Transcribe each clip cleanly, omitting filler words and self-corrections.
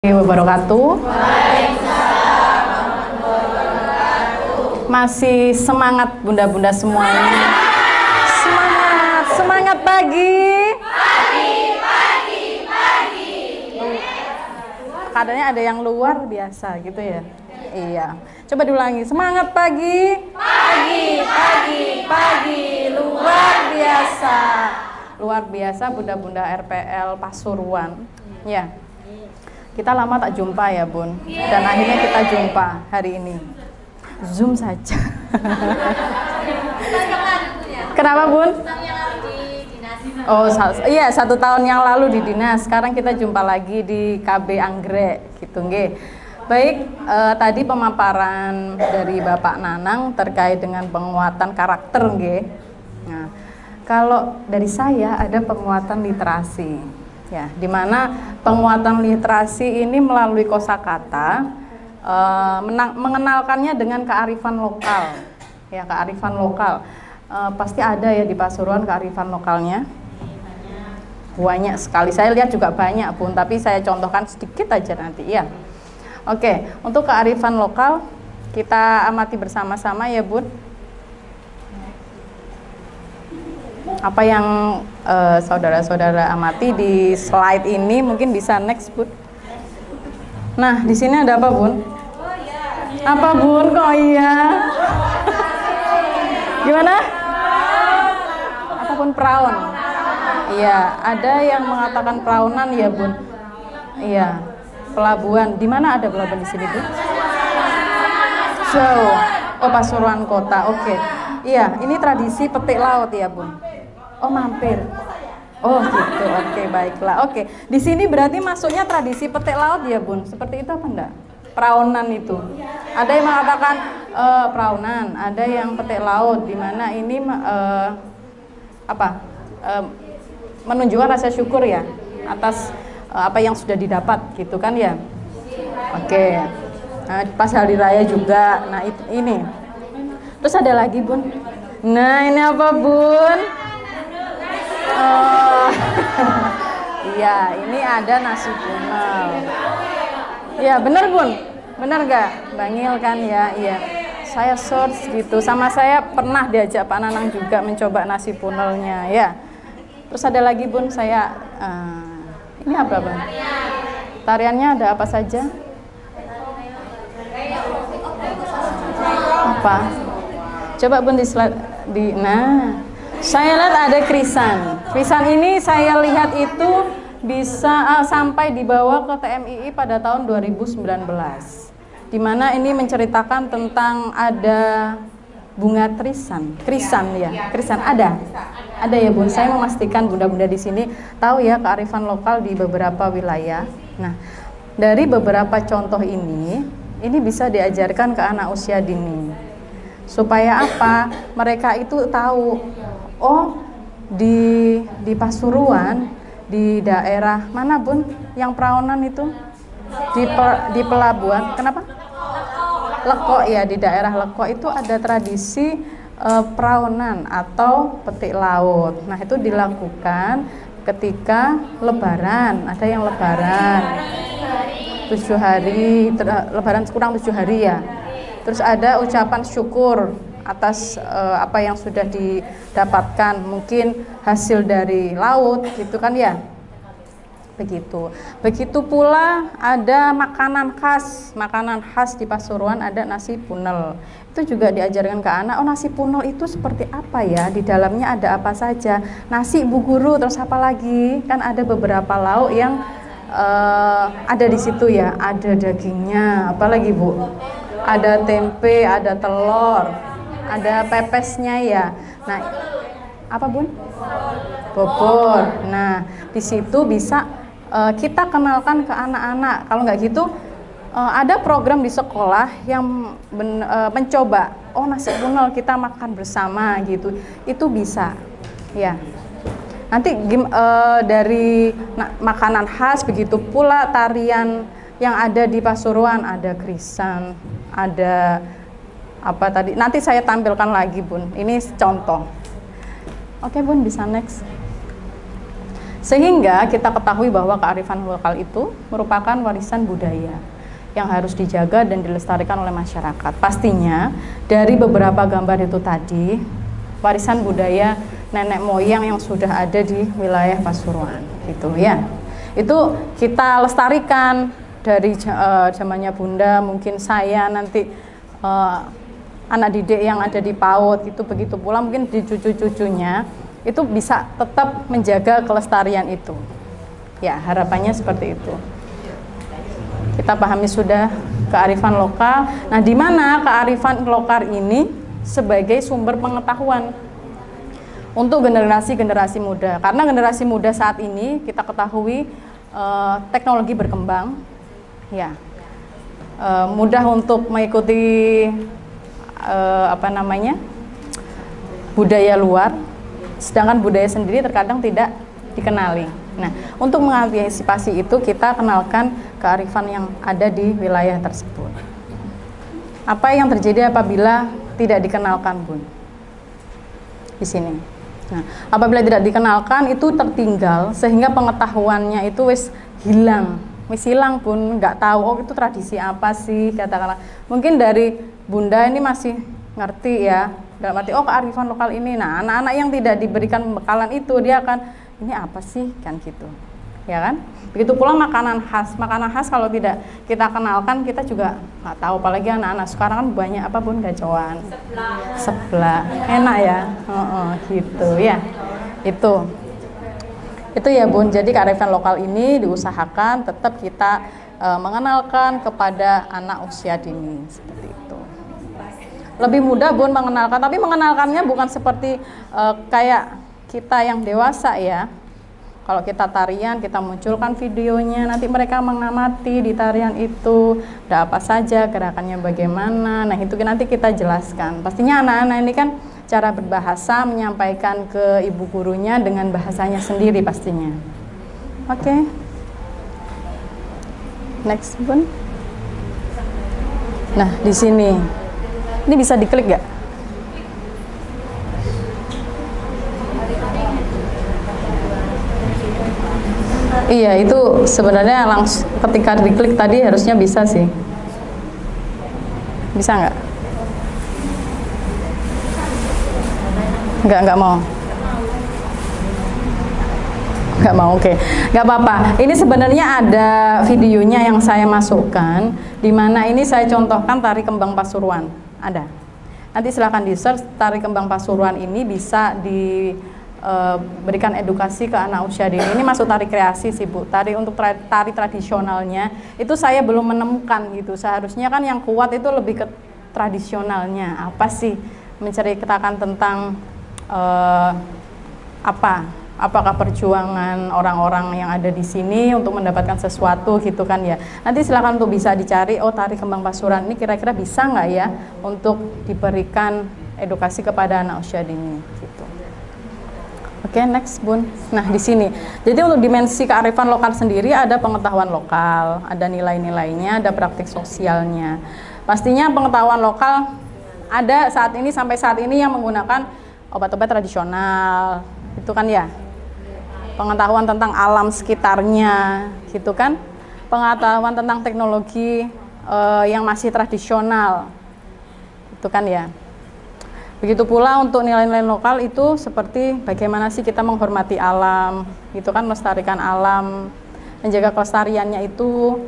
Wabarakatuh. Masih semangat bunda-bunda semuanya? Semangat, semangat pagi. Pagi. Kadangnya ada yang luar biasa gitu ya. Iya. Coba diulangi. Semangat pagi. Pagi. Luar biasa. Luar biasa bunda-bunda RPL Pasuruan. Ya. Kita lama tak jumpa ya Bun, dan akhirnya kita jumpa hari ini. Zoom saja. Kenapa Bun? Oh iya, 1 tahun yang lalu di dinas. Sekarang kita jumpa lagi di KB Anggrek gitu nggih. Baik, tadi pemaparan dari Bapak Nanang terkait dengan penguatan karakter nggih. Nah, kalau dari saya ada penguatan literasi. Ya, di mana penguatan literasi ini melalui kosakata, mengenalkannya dengan kearifan lokal. Ya, kearifan lokal. Pasti ada ya di Pasuruan kearifan lokalnya. Banyak sekali. Saya lihat juga banyak Bun, tapi saya contohkan sedikit aja nanti ya. Oke, untuk kearifan lokal kita amati bersama-sama ya Bun. Apa yang saudara-saudara amati di slide ini, mungkin bisa next Bun. Nah, di sini ada apa Bun? Apa Bun? Kok iya? Gimana? Apapun peraun. Iya, ada yang mengatakan peraunan ya Bun. Iya, pelabuhan. Di mana ada pelabuhan di sini Bun? Jauh. Oh, Pasuruan kota. Oke. Iya, ini tradisi petik laut ya Bun. Oh, mampir. Oh gitu, oke, baiklah. Oke, di sini berarti masuknya tradisi petik laut ya Bun. Seperti itu apa enggak? Peraunan itu. Ada yang mengatakan peraunan, ada yang petik laut, di mana ini menunjukkan rasa syukur ya atas apa yang sudah didapat gitu kan ya. Oke. Nah, pas hari raya juga. Nah, ini. Terus ada lagi Bun. Nah, ini apa Bun? Oh, iya, ini ada nasi punel. Ya, bener Bun, bener gak? Bangil kan ya, iya. Saya search gitu, sama saya pernah diajak Pak Nanang juga mencoba nasi punelnya, ya. Terus ada lagi Bun, saya, ini apa Bun? Tariannya ada apa saja? Apa? Coba Bun di slide, nah. Saya lihat ada krisan. Krisan ini saya lihat itu bisa sampai dibawa ke TMII pada tahun 2019. Di mana ini menceritakan tentang ada bunga krisan. Krisan ya, krisan ada. Ada ya Bun. Saya memastikan bunda-bunda di sini tahu ya kearifan lokal di beberapa wilayah. Nah, dari beberapa contoh ini bisa diajarkan ke anak usia dini. Supaya apa? Mereka itu tahu, oh di Pasuruan, di daerah mana Bun yang peraunan itu? Di pelabuhan. Kenapa? Leko ya, di daerah Leko itu ada tradisi peraunan atau petik laut. Nah, itu dilakukan ketika lebaran. Ada yang lebaran 7 hari, lebaran kurang 7 hari ya. Terus ada ucapan syukur atas apa yang sudah didapatkan, mungkin hasil dari laut gitu kan ya. Begitu pula ada makanan khas di Pasuruan, ada nasi punel. Itu juga diajarkan ke anak, oh nasi punel itu seperti apa ya, di dalamnya ada apa saja. Nasi Bu Guru, terus apa lagi? Kan ada beberapa lauk yang ada di situ ya, ada dagingnya, apalagi Bu? Ada tempe, ada telur, ada pepesnya ya. Nah, apa Bun? Bobor. Nah, di situ bisa kita kenalkan ke anak-anak. Kalau nggak gitu, ada program di sekolah yang mencoba, oh nasi punel kita makan bersama gitu. Itu bisa, ya. Nanti dari makanan khas, begitu pula tarian yang ada di Pasuruan, ada krisan, ada apa tadi, nanti saya tampilkan lagi Bun, ini contoh. Oke Bun, bisa next. Sehingga kita ketahui bahwa kearifan lokal itu merupakan warisan budaya yang harus dijaga dan dilestarikan oleh masyarakat. Pastinya dari beberapa gambar itu tadi, warisan budaya nenek moyang yang sudah ada di wilayah Pasuruan gitu ya. Itu kita lestarikan dari zamannya Bunda, mungkin saya nanti anak didik yang ada di PAUD itu, begitu pula mungkin di cucu-cucunya itu bisa tetap menjaga kelestarian itu. Ya, harapannya seperti itu. Kita pahami sudah kearifan lokal. Nah, di mana kearifan lokal ini sebagai sumber pengetahuan untuk generasi-generasi muda. Karena generasi muda saat ini kita ketahui teknologi berkembang, ya, mudah untuk mengikuti budaya luar, sedangkan budaya sendiri terkadang tidak dikenali. Nah, untuk mengantisipasi itu kita kenalkan kearifan yang ada di wilayah tersebut. Apa yang terjadi apabila tidak dikenalkan, Bun? Di sini. Nah, apabila tidak dikenalkan itu tertinggal sehingga pengetahuannya itu wis hilang, Bun, nggak tahu oh itu tradisi apa sih, katakanlah. Mungkin dari Bunda ini masih ngerti ya, dalam arti oh kearifan lokal ini. Nah, anak-anak yang tidak diberikan pembekalan itu dia akan ini apa sih, kan gitu, ya kan? Begitu pula makanan khas kalau tidak kita kenalkan kita juga nggak tahu, apalagi anak-anak sekarang kan banyak apa, Bun, gacoan, seblak, enak ya, gitu ya, itu ya, Bun. Jadi kearifan lokal ini diusahakan tetap kita mengenalkan kepada anak usia dini seperti itu. Lebih mudah, Bun, mengenalkan, tapi mengenalkannya bukan seperti kayak kita yang dewasa ya. Kalau kita tarian, kita munculkan videonya, nanti mereka mengamati di tarian itu ada apa saja, gerakannya bagaimana. Nah, itu nanti kita jelaskan. Pastinya anak-anak ini kan cara berbahasa menyampaikan ke ibu gurunya dengan bahasanya sendiri pastinya. Oke. Next, Bun. Nah, di sini. Ini bisa diklik nggak? Iya, itu sebenarnya langsung ketika diklik tadi harusnya bisa sih. Bisa nggak? Nggak mau. Nggak mau, oke. Nggak apa-apa. Ini sebenarnya ada videonya yang saya masukkan, di mana ini saya contohkan tari kembang Pasuruan. Ada. Nanti silahkan di search tari kembang Pasuruan ini, bisa berikan edukasi ke anak usia dini. Ini masuk tari kreasi sih, Bu. Tari untuk tari tradisionalnya itu saya belum menemukan gitu. Seharusnya kan yang kuat itu lebih ke tradisionalnya. Apa sih? Menceritakan tentang apakah perjuangan orang-orang yang ada di sini untuk mendapatkan sesuatu gitu kan ya. Nanti silakan untuk bisa dicari, oh tari kembang Pasuruan ini kira-kira bisa nggak ya untuk diberikan edukasi kepada anak usia dini gitu. Oke, next, Bun. Nah, di sini. Jadi untuk dimensi kearifan lokal sendiri ada pengetahuan lokal, ada nilai-nilainya, ada praktik sosialnya. Pastinya pengetahuan lokal ada sampai saat ini yang menggunakan obat-obat tradisional, itu kan ya. Pengetahuan tentang alam sekitarnya, gitu kan. Pengetahuan tentang teknologi yang masih tradisional, itu kan ya. Begitu pula untuk nilai-nilai lokal itu seperti bagaimana sih kita menghormati alam, gitu kan, melestarikan alam, menjaga kelestariannya itu,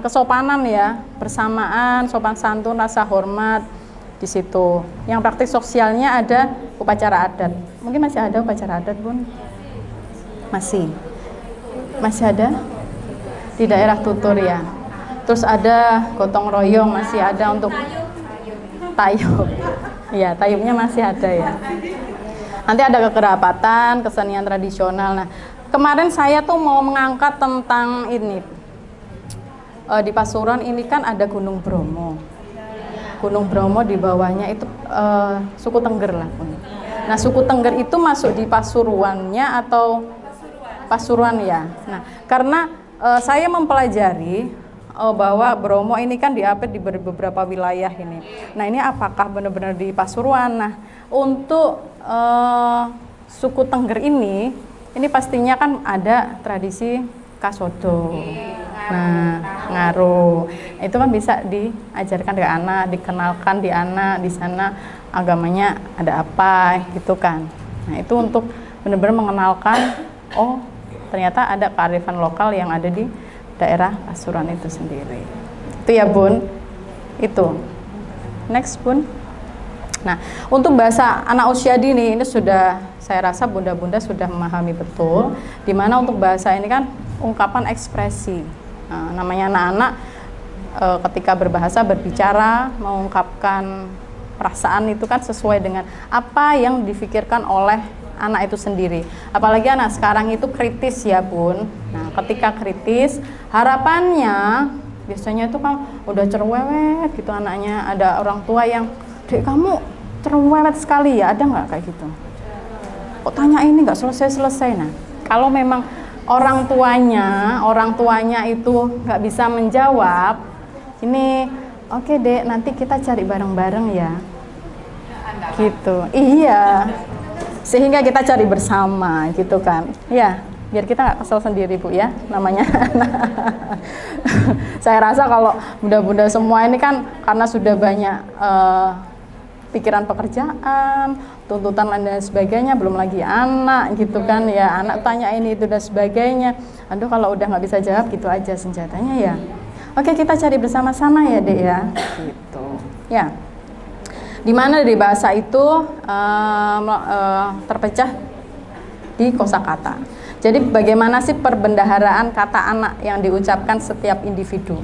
kesopanan ya, bersamaan, sopan santun, rasa hormat di situ. Yang praktik sosialnya ada upacara adat. Mungkin masih ada upacara adat, Bun? Masih ada di daerah Tutur ya. Terus ada gotong royong, masih ada untuk tayub. Iya, tayubnya masih ada ya. Nanti ada kekerabatan, kesenian tradisional. Nah, kemarin saya tuh mau mengangkat tentang ini. Di Pasuruan ini kan ada Gunung Bromo. Gunung Bromo di bawahnya itu suku Tengger lah, Bun. Nah, suku Tengger itu masuk di Pasuruannya atau Pasuruan ya. Nah, karena saya mempelajari bahwa Bromo ini kan diapit di beberapa wilayah ini. Nah, ini apakah benar-benar di Pasuruan? Nah, untuk suku Tengger ini ini pastinya kan ada tradisi kasodo. Nah, ngaruh itu kan bisa diajarkan ke anak, dikenalkan di anak di sana agamanya ada apa gitu kan. Nah, itu untuk benar-benar mengenalkan, oh ternyata ada kearifan lokal yang ada di daerah Pasuruan itu sendiri. Itu ya Bun. Itu. Next Bun. Nah, untuk bahasa anak usia dini ini sudah saya rasa bunda-bunda sudah memahami betul, dimana untuk bahasa ini kan ungkapan ekspresi. Nah, namanya anak-anak ketika berbahasa, berbicara, mengungkapkan perasaan itu kan sesuai dengan apa yang difikirkan oleh anak itu sendiri. Apalagi anak sekarang itu kritis ya Bun. Nah, ketika kritis, harapannya biasanya itu kan udah cerewet gitu anaknya. Ada orang tua yang, "Dek, kamu cerewet sekali ya, ada nggak kayak gitu? Kok tanya ini nggak selesai-selesai?" Nah, kalau memang orang tuanya itu nggak bisa menjawab, ini oke Dek, nanti kita cari bareng-bareng ya, gitu. Iya, sehingga kita cari bersama gitu kan, ya biar kita nggak kesel sendiri Bu ya, namanya. Saya rasa kalau bunda-bunda semua ini kan karena sudah banyak pikiran pekerjaan, tuntutan dan sebagainya, belum lagi anak gitu kan ya, anak tanya ini itu dan sebagainya. Aduh, kalau udah nggak bisa jawab gitu aja senjatanya ya. Oke, kita cari bersama-sama ya Dek ya, gitu ya. Dimana dari bahasa itu terpecah di kosakata. Jadi bagaimana sih perbendaharaan kata anak yang diucapkan setiap individu?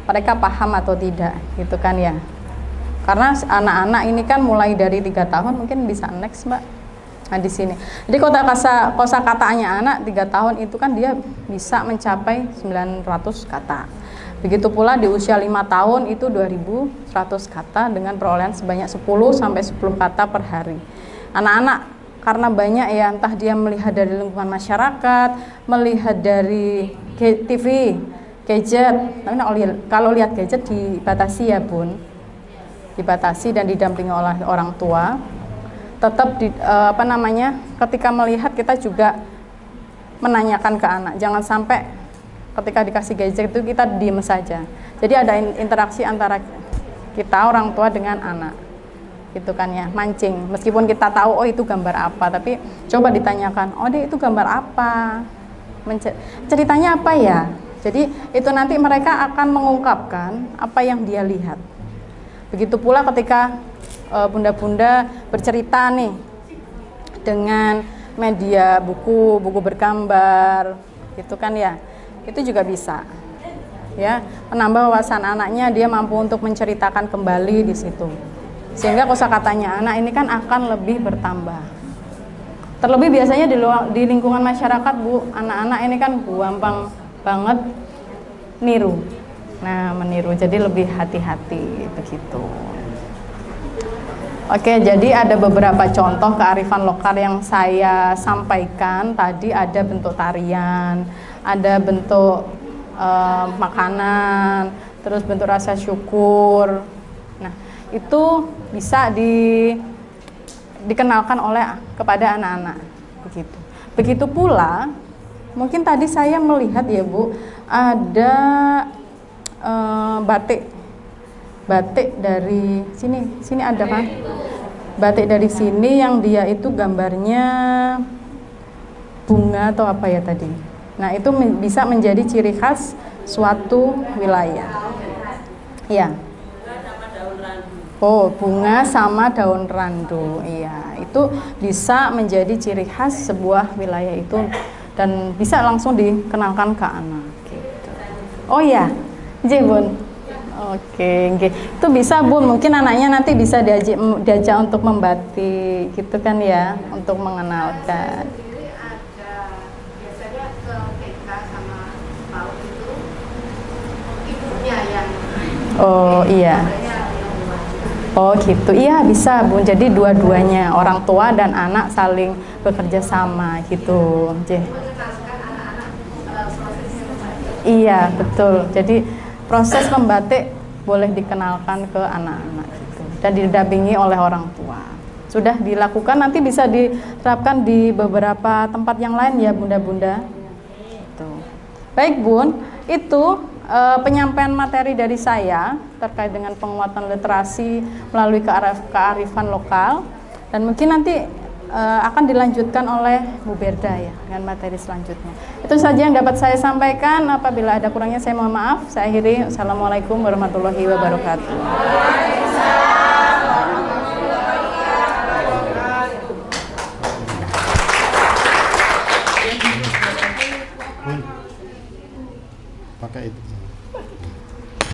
Mereka paham atau tidak, gitu kan ya? Karena anak-anak ini kan mulai dari 3 tahun mungkin bisa next Mbak. Nah di sini. Jadi kosakatanya anak 3 tahun itu kan dia bisa mencapai 900 kata. Begitu pula di usia 5 tahun itu 2100 kata dengan perolehan sebanyak 10 sampai 10 kata per hari. Anak-anak karena banyak ya, entah dia melihat dari lingkungan masyarakat, melihat dari TV, gadget. Kalau lihat gadget dibatasi ya Bun. Dibatasi dan didampingi oleh orang tua. Tetap ketika melihat kita juga menanyakan ke anak, jangan sampai ketika dikasih gadget itu kita diem saja. Jadi ada interaksi antara kita orang tua dengan anak, gitu kan ya, mancing. Meskipun kita tahu oh itu gambar apa, tapi coba ditanyakan, oh Dek itu gambar apa, ceritanya apa ya. Jadi itu nanti mereka akan mengungkapkan apa yang dia lihat. Begitu pula ketika bunda-bunda bercerita nih dengan media buku bergambar, gitu kan ya, itu juga bisa ya menambah wawasan anaknya, dia mampu untuk menceritakan kembali di situ, sehingga kosakatanya anak ini kan akan lebih bertambah. Terlebih biasanya di lingkungan masyarakat Bu, anak-anak ini kan gampang banget niru. Nah, meniru, jadi lebih hati-hati begitu. Oke, jadi ada beberapa contoh kearifan lokal yang saya sampaikan tadi. Ada bentuk tarian, ada bentuk makanan, terus bentuk rasa syukur. Nah, itu bisa dikenalkan kepada anak-anak begitu. Begitu pula, mungkin tadi saya melihat ya Bu, ada batik dari sini ada kan, batik dari sini yang dia itu gambarnya bunga atau apa ya tadi. Nah itu bisa menjadi ciri khas suatu wilayah ya. Oh, bunga sama daun randu, iya, itu bisa menjadi ciri khas sebuah wilayah itu dan bisa langsung dikenalkan ke anak gitu. Oh ya, Bun. Oke, itu bisa Bun, mungkin anaknya nanti bisa diajak untuk membatik gitu kan ya, untuk mengenalkan. Biasanya ke TK sama PAUD itu ibunya yang oh iya. Oh gitu, iya bisa Bun, jadi dua-duanya orang tua dan anak saling bekerja sama gitu. Iya betul, jadi proses membatik boleh dikenalkan ke anak-anak gitu dan didampingi oleh orang tua. sudah dilakukan, nanti bisa diterapkan di beberapa tempat yang lain ya Bunda-bunda. Baik Bun, itu penyampaian materi dari saya terkait dengan penguatan literasi melalui kearifan lokal, dan mungkin nanti akan dilanjutkan oleh Bu Berda ya dengan materi selanjutnya. Itu saja yang dapat saya sampaikan. Apabila ada kurangnya saya mohon maaf. Saya akhiri. Assalamualaikum warahmatullahi wabarakatuh. Pakai itu.